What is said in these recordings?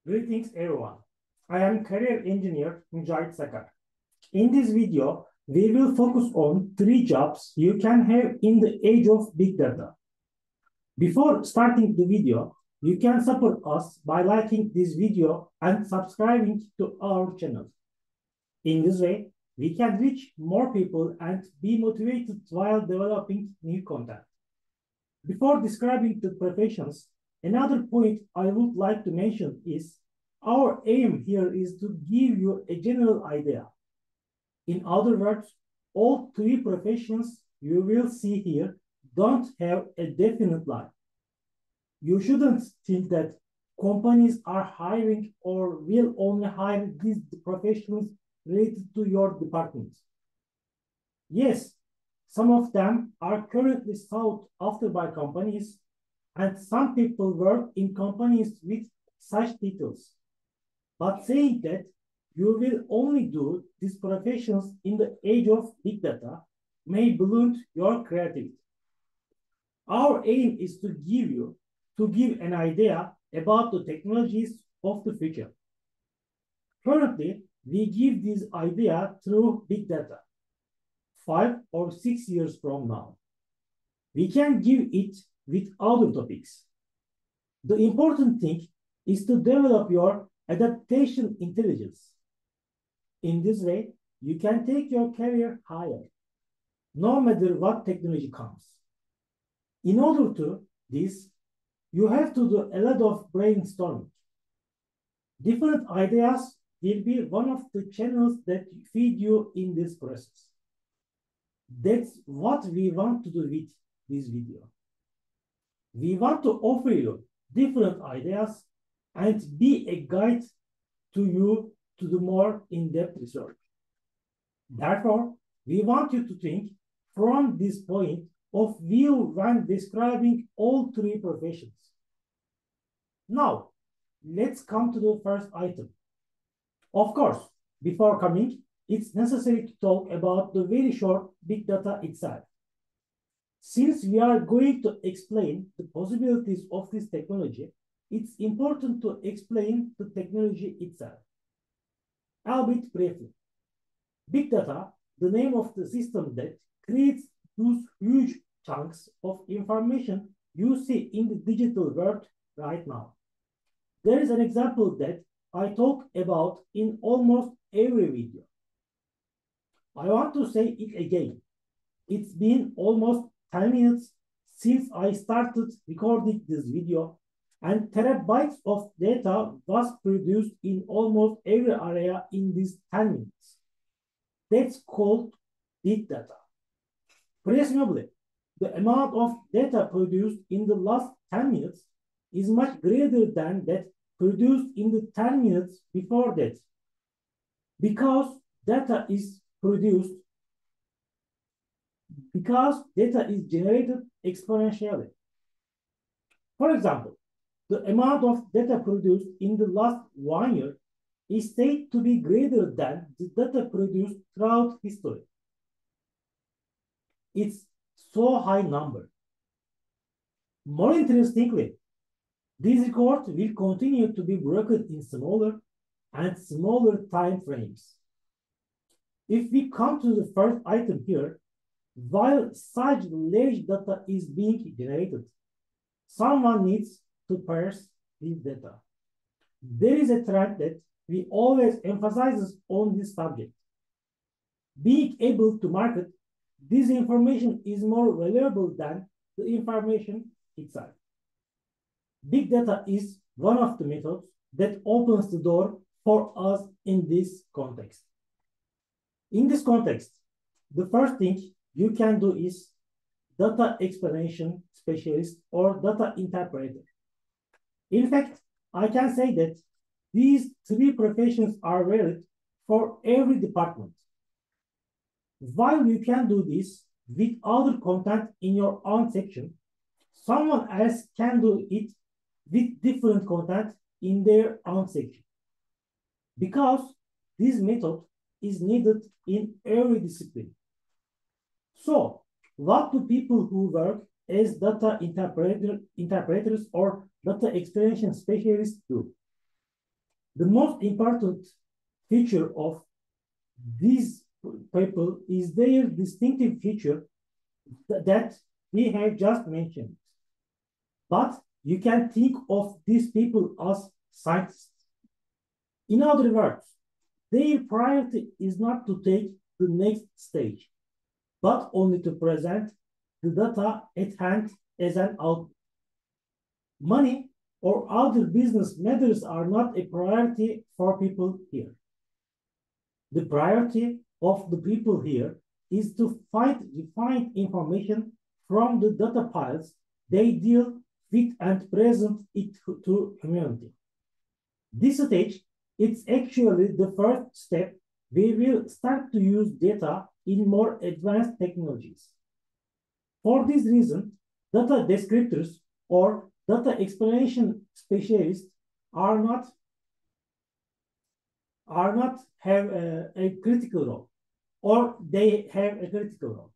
Greetings everyone. I am career engineer Mücahit Sakar. In this video, we will focus on 3 jobs you can have in the age of big data. Before starting the video, you can support us by liking this video and subscribing to our channel. In this way, we can reach more people and be motivated while developing new content. Before describing the professions, another point I would like to mention is our aim here is to give you a general idea. In other words, all 3 professions you will see here don't have a definite line. You shouldn't think that companies are hiring or will only hire these professionals related to your department. Yes, some of them are currently sought after by companies, and some people work in companies with such titles. But saying that you will only do these professions in the age of big data may blunt your creativity. Our aim is to give an idea about the technologies of the future. Currently, we give this idea through big data. 5 or 6 years from now, we can give it with other topics. The important thing is to develop your adaptation intelligence. In this way, you can take your career higher, no matter what technology comes. In order to this, you have to do a lot of brainstorming. Different ideas will be one of the channels that feed you in this process. That's what we want to do with this video. We want to offer you different ideas and be a guide to you to do more in-depth research. Therefore, we want you to think from this point of view when describing all 3 professions. Now, let's come to the first item. Of course, before coming, it's necessary to talk about the very short big data itself. Since we are going to explain the possibilities of this technology, it's important to explain the technology itself, albeit briefly. Big data, the name of the system that creates those huge chunks of information you see in the digital world right now. There is an example that I talk about in almost every video. I want to say it again. It's been almost 10 minutes since I started recording this video, and terabytes of data was produced in almost every area in these 10 minutes. That's called big data. Presumably, the amount of data produced in the last 10 minutes is much greater than that produced in the 10 minutes before that, because data is generated exponentially. For example, the amount of data produced in the last 1 year is said to be greater than the data produced throughout history. It's so high number. More interestingly, these records will continue to be broken in smaller and smaller time frames. If we come to the first item here, while such large data is being generated, someone needs to parse this data. There is a trend that we always emphasizes on this subject. Being able to market this information is more valuable than the information itself. Big data is one of the methods that opens the door for us in this context. In this context, the first thing you can do is data explanation specialist or data interpreter. In fact, I can say that these 3 professions are valid for every department. While you can do this with other content in your own section, someone else can do it with different content in their own section. Because this method is needed in every discipline. So, what do people who work as data interpreters or data explanation specialists do? The most important feature of these people is their distinctive feature that we have just mentioned. But you can think of these people as scientists. In other words, their priority is not to take the next stage, but only to present the data at hand as an output. Money or other business matters are not a priority for people here. The priority of the people here is to find refined information from the data piles they deal with and present it to humanity. This stage, it's actually the first step. We will start to use data in more advanced technologies. For this reason, data descriptors or data explanation specialists are not have a critical role, or they have a critical role.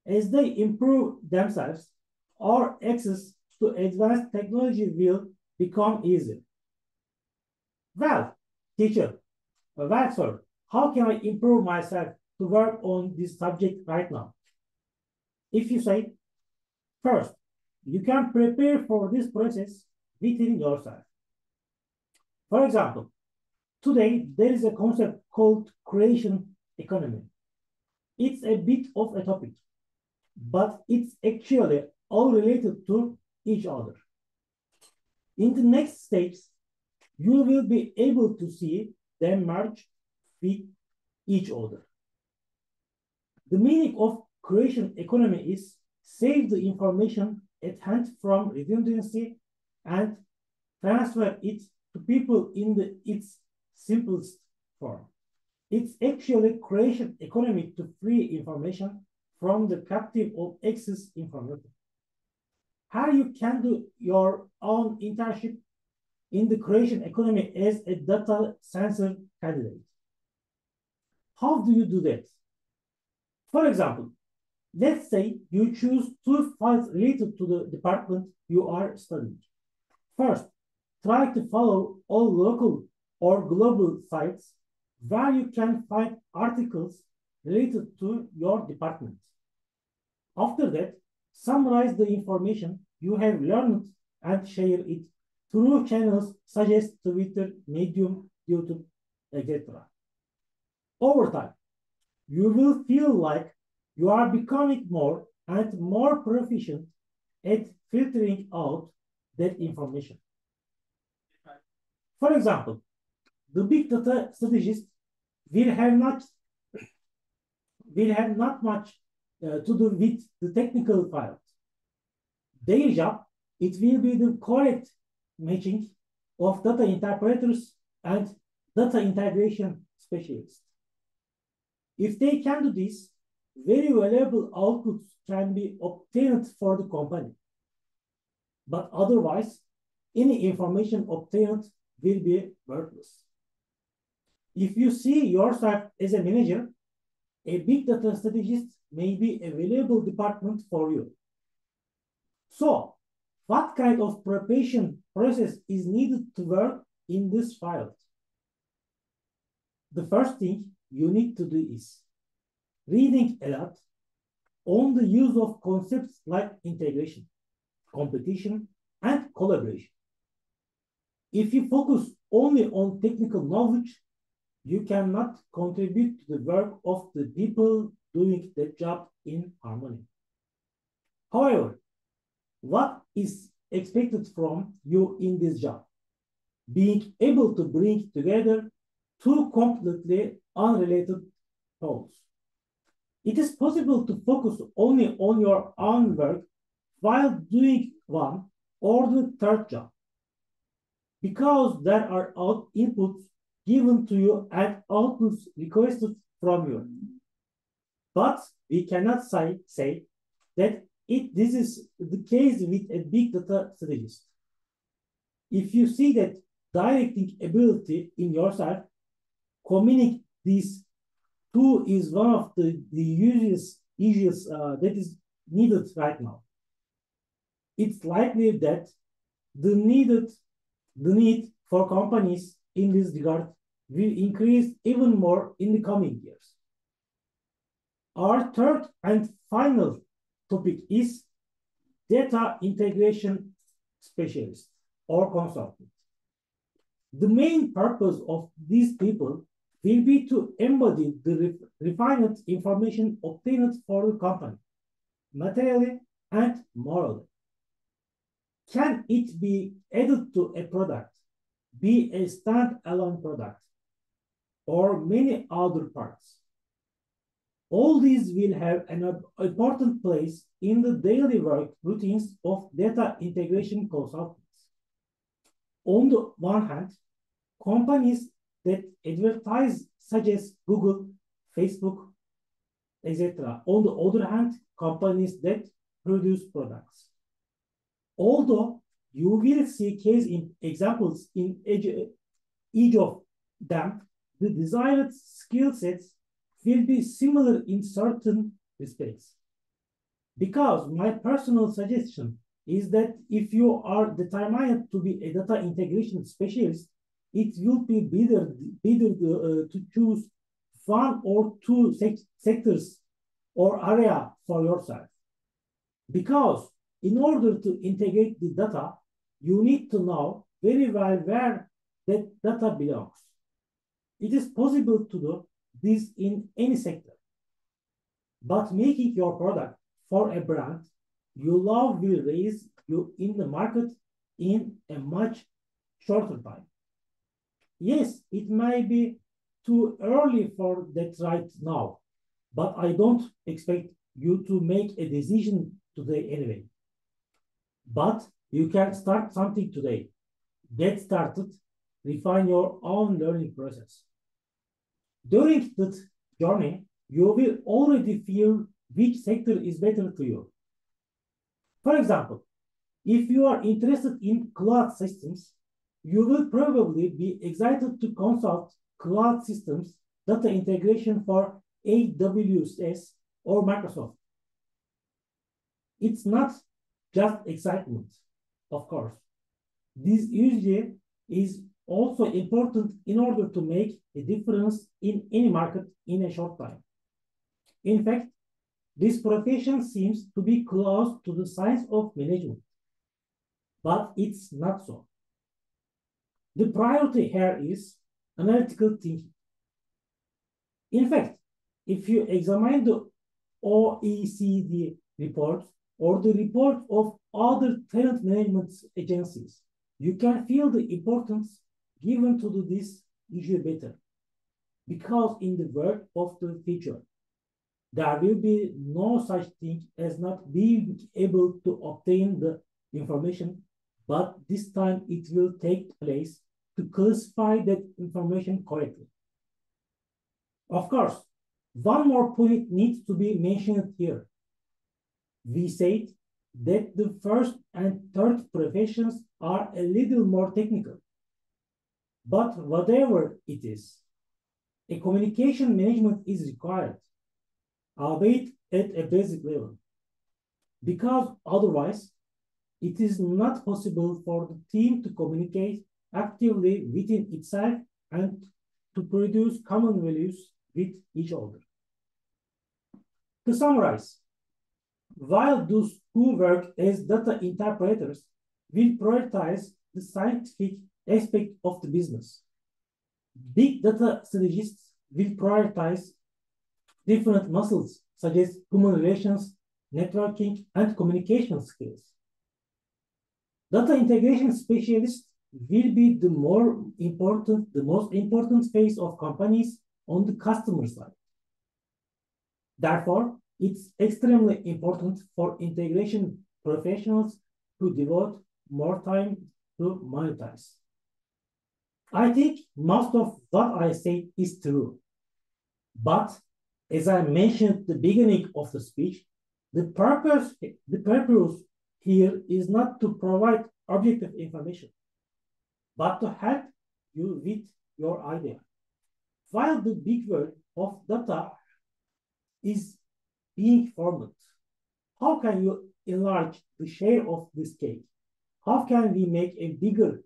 As they improve themselves, our access to advanced technology will become easier. Well, teacher, well, sir, how can I improve myself to work on this subject right now? If you say, first, you can prepare for this process within yourself. For example, today there is a concept called creation economy. It's a bit of a topic, but it's actually all related to each other. In the next steps, you will be able to see them merge with each other. The meaning of creation economy is save the information at hand from redundancy and transfer it to people in its simplest form. It's actually creation economy to free information from the captive of excess information. How you can do your own internship in the creation economy as a data sensor candidate. How do you do that? For example, let's say you choose 2 files related to the department you are studying. First, try to follow all local or global sites where you can find articles related to your department. After that, summarize the information you have learned and share it through channels such as Twitter, Medium, YouTube, etc. Over time, you will feel like you are becoming more and more proficient at filtering out that information. For example, the big data strategist will have not much to do with the technical files. Their job, it will be the correct matching of data interpreters and data integration specialists. If they can do this, very valuable outputs can be obtained for the company. But otherwise, any information obtained will be worthless. If you see yourself as a manager, a big data strategist may be a valuable department for you. So, what kind of preparation process is needed to work in this field? The first thing you need to do is reading a lot on the use of concepts like integration, competition, and collaboration. If you focus only on technical knowledge, you cannot contribute to the work of the people doing the job in harmony. However, what is expected from you in this job? Being able to bring together 2 completely unrelated goals. It is possible to focus only on your own work while doing one or the third job, because there are inputs given to you and outputs requested from you. But we cannot say that this is the case with a big data strategist. If you see that directing ability in yourself, combining these 2 is one of the issues that is needed right now. It's likely that the need for companies in this regard will increase even more in the coming years. Our third and final topic is data integration specialist or consultant. The main purpose of these people will be to embody the refined information obtained for the company, materially and morally. Can it be added to a product, be a standalone product, or many other parts? All these will have an important place in the daily work routines of data integration consultants. On the one hand, companies that advertise, such as Google, Facebook, etc. On the other hand, companies that produce products. Although you will see case examples in each of them, the desired skill sets will be similar in certain respects. Because my personal suggestion is that if you are determined to be a data integration specialist, it will be better to choose one or two sectors or area for yourself. Because in order to integrate the data, you need to know very well where that data belongs. It is possible to do this in any sector. But making your product for a brand you love will raise you in the market in a much shorter time. Yes, it may be too early for that right now, but I don't expect you to make a decision today anyway. But you can start something today. Get started, refine your own learning process. During that journey, you will already feel which sector is better to you. For example, if you are interested in cloud systems, you will probably be excited to consult cloud systems data integration for AWS or Microsoft. It's not just excitement, of course. This usually is also important in order to make a difference in any market in a short time. In fact, this profession seems to be close to the science of management, but it's not so. The priority here is analytical thinking. In fact, if you examine the OECD report or the report of other talent management agencies, you can feel the importance given to this issue better. Because in the work of the future, there will be no such thing as not being able to obtain the information, but this time it will take place to classify that information correctly. Of course, one more point needs to be mentioned here. We said that the first and third professions are a little more technical. But whatever it is, a communication management is required, albeit at a basic level. Because otherwise, it is not possible for the team to communicate actively within itself and to produce common values with each other. To summarize, while those who work as data interpreters will prioritize the scientific aspect of the business, big data strategists will prioritize different muscles such as human relations, networking, and communication skills. Data integration specialists will be the most important phase of companies on the customer side. Therefore, it's extremely important for integration professionals to devote more time to monetize. I think most of what I say is true. But as I mentioned at the beginning of the speech, the purpose here is not to provide objective information, but to help you with your idea. While the big world of data is being formed, how can you enlarge the share of this cake? How can we make a bigger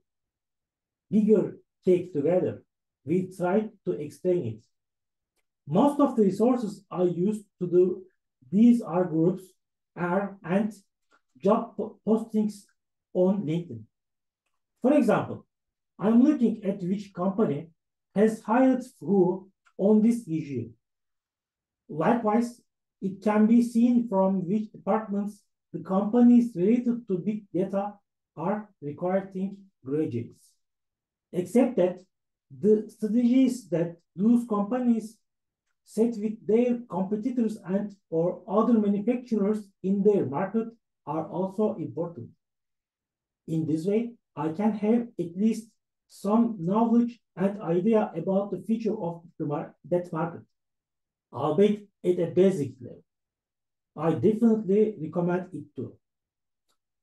cake together. We tried to explain it. Most of the resources I used to do these are groups and job postings on LinkedIn. For example, I'm looking at which company has hired who on this issue. Likewise, it can be seen from which departments the companies related to big data are recruiting graduates. Except that the strategies that those companies set with their competitors and or other manufacturers in their market are also important. In this way, I can have at least some knowledge and idea about the future of that market, albeit at a basic level. I definitely recommend it too.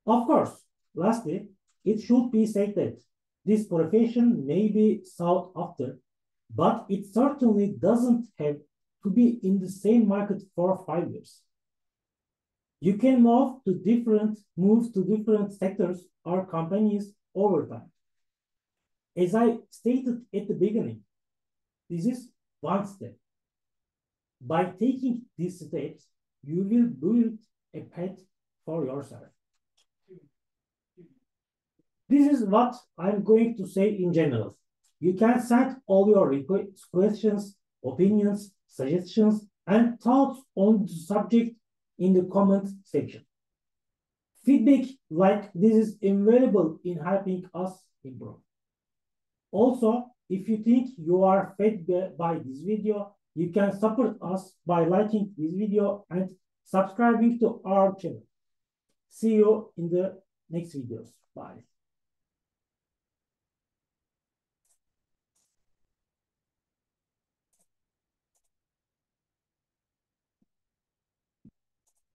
Of course, lastly, it should be said that this profession may be sought after, but it certainly doesn't have to be in the same market for 5 years. You can move to different sectors or companies over time. As I stated at the beginning, this is one step. By taking these steps, you will build a path for yourself. This is what I'm going to say in general. You can send all your questions, opinions, suggestions, and thoughts on the subject in the comment section. Feedback like this is invaluable in helping us improve. Also, if you think you are fed by this video, you can support us by liking this video and subscribing to our channel. See you in the next videos. Bye.